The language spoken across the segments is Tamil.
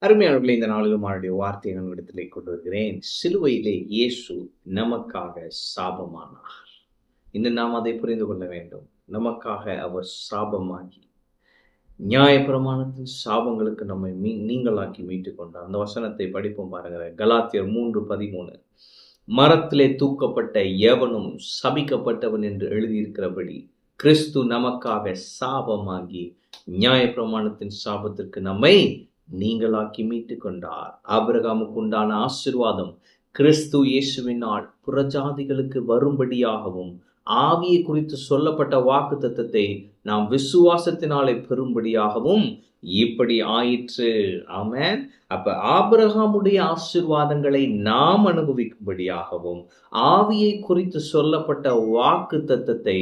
அருமையானவர்களே, இந்த நாளிலும் அவருடைய வார்த்தையை நம்மிடத்திலே கொண்டு வருகிறேன். சிலுவையிலே இயேசு நமக்காக சாபமானார். இன்று நாம் அதை புரிந்து கொள்ள வேண்டும். நமக்காக அவர் சாபமாகி நியாயப்பிரமாணத்தின் சாபங்களுக்கு நம்மை நீங்களாக்கி மீட்டுக் கொண்டார். அந்த வசனத்தை படிப்போம் பாருங்க. கலாத்தியர் 3:13. மரத்திலே தூக்கப்பட்ட எவனும் சபிக்கப்பட்டவன் என்று எழுதியிருக்கிறபடி கிறிஸ்து நமக்காக சாபமாகி நியாயப்பிரமாணத்தின் சாபத்திற்கு நம்மை நீங்களாக்கி மீட்டுக் கொண்டார். ஆபிரகாமுக்கு உண்டான ஆசீர்வாதம் கிறிஸ்து இயேசுவினால் புறஜாதிகளுக்கு வரும்படியாகவும், ஆவியை குறித்து சொல்லப்பட்ட வாக்குத்தத்தத்தை நாம் விசுவாசத்தினாலே பெறும்படியாகவும் இப்படி ஆயிற்று. ஆமென். அப்ப ஆபிரகாமுடைய ஆசீர்வாதங்களை நாம் அனுபவிக்கும்படியாகவும், ஆவியை குறித்து சொல்லப்பட்ட வாக்குத்தத்தத்தை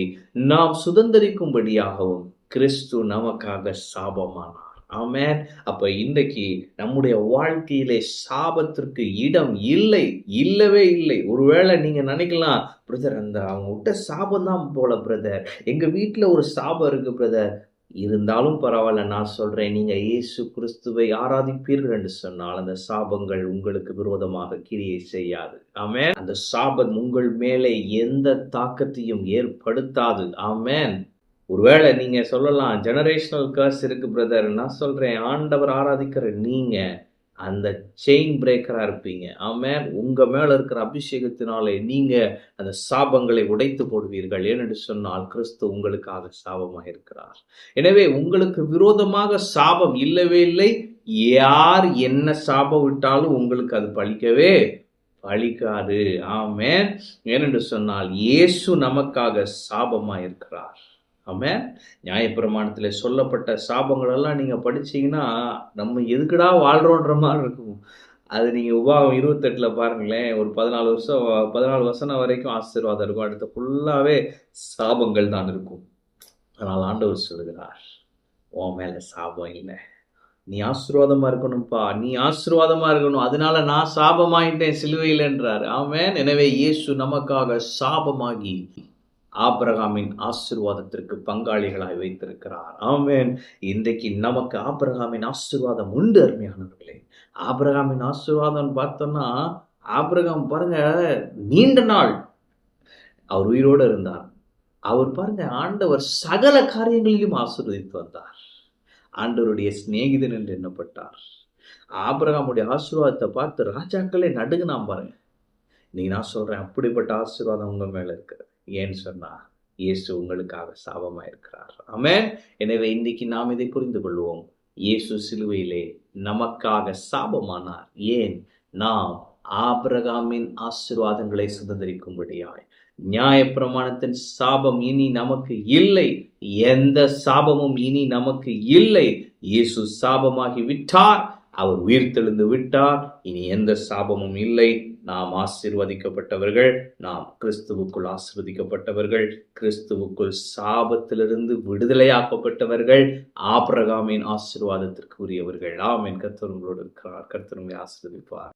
நாம் சுதந்தரிக்கும்படியாகவும் கிறிஸ்து நமக்காக சாபமானார். ஆமென். அப்ப இன்றைக்கு நம்முடைய வாழ்க்கையிலே சாபத்திற்கு இடம் இல்லை, இல்லவே இல்லை. ஒருவேளை நீங்க நினைக்கலாம், பிரதர் அந்த அவங்க விட்ட சாபம் தான் போல பிரதர், எங்க வீட்டுல ஒரு சாபம் இருக்கு பிரதர். இருந்தாலும் பரவாயில்ல, நான் சொல்றேன், நீங்க இயேசு கிறிஸ்துவை ஆராதிப்பீர்கள் என்று சொன்னால் அந்த சாபங்கள் உங்களுக்கு விரோதமாக கிரியை செய்யாது. ஆமென். அந்த சாபம் உங்கள் மேலே எந்த தாக்கத்தையும் ஏற்படுத்தாது. ஆமென். ஒருவேளை நீங்க சொல்லலாம், ஜெனரேஷனல் கர்ஸ் இருக்கு பிரதர். நான் சொல்றேன், ஆண்டவர் ஆராதிக்கிற நீங்க அந்த செயின் பிரேக்கரா இருப்பீங்க. ஆமென். உங்க மேல இருக்கிற அபிஷேகத்தினாலே நீங்க அந்த சாபங்களை உடைத்து போடுவீர்கள். ஏனென்று சொன்னால் கிறிஸ்து உங்களுக்காக சாபமாக இருக்கிறார். எனவே உங்களுக்கு விரோதமாக சாபம் இல்லவே இல்லை. யார் என்ன சாபம் விட்டாலும் உங்களுக்கு அது பலிக்காது. ஆமென். ஏனென்று சொன்னால் இயேசு நமக்காக சாபமா இருக்கிறார். ஆமென். நியாயப்பிரமாணத்துல சொல்லப்பட்ட சாபங்கள் எல்லாம் நீங்க படிச்சீங்கன்னா நம்ம எதுக்குடா வாழ்றோன்ற மாதிரி இருக்கும். அது நீங்க உபாகம் 28 பாருங்களேன். ஒரு 14 வசனம் வரைக்கும் ஆசீர்வாதம் இருக்கும். அடுத்த ஃபுல்லாவே சாபங்கள் தான் இருக்கும். ஆனால் ஆண்டவர் சொல்லுகிறார், உன் மேல சாபம் இல்லை, நீ ஆசீர்வாதமா இருக்கணும்ப்பா, நீ ஆசீர்வாதமா இருக்கணும், அதனால நான் சாபமாயிட்டேன் சிலுவையில் என்றார். ஆமென். எனவே இயேசு நமக்காக சாபமாகி ஆபிரகாமின் ஆசீர்வாதத்திற்கு பங்காளிகளாய் வைத்திருக்கிறார். ஆமென். இன்றைக்கு நமக்கு ஆபிரகாமின் ஆசீர்வாதம் உண்டு. அருமையானவர்களே, ஆபிரகாமின் ஆசீர்வாதம் பார்த்தோம்னா, ஆபிரகாம் பாருங்க, நீண்ட நாள் அவர் உயிரோடு இருந்தார். அவர் பாருங்க, ஆண்டவர் சகல காரியங்களிலும் ஆசீர்வதித்து வந்தார். ஆண்டவருடைய சிநேகிதன் என்று எண்ணப்பட்டார். ஆபிரகாமுடைய ஆசீர்வாதத்தை பார்த்து ராஜாக்களே நடுங்கினான் பாருங்க. நீ நான் சொல்றேன், அப்படிப்பட்ட ஆசீர்வாதம் உங்க மேல இருக்கிறது. ஏன்னு சொன்னா இயேசு உங்களுக்காக சாபமா இருக்கிறார். ஆமென். எனவே இன்னைக்கு நாம் இதை புரிந்து கொள்வோம். இயேசு சிலுவையிலே நமக்காக சாபமானார். ஏன்? நாம் ஆபிரகாமின் ஆசீர்வாதங்களை சுதந்திரிக்கும்படியாய். நியாயப்பிரமாணத்தின் சாபம் இனி நமக்கு இல்லை. எந்த சாபமும் இனி நமக்கு இல்லை. இயேசு சாபமாகி விட்டார். அவர் உயிர்த்தெழுந்து விட்டார். இனி எந்த சாபமும் இல்லை. நாம் ஆசீர்வதிக்கப்பட்டவர்கள். நாம் கிறிஸ்துவுக்குள் ஆசீர்வதிக்கப்பட்டவர்கள். கிறிஸ்துவுக்குள் சாபத்திலிருந்து விடுதலையாக்கப்பட்டவர்கள். ஆபிரகாமின் ஆசீர்வாதத்திற்கு உரியவர்கள். ஆமென். கர்த்தர் உங்களோடு இருக்கிறார். கர்த்தர் உங்களை ஆசீர்வதிப்பார்.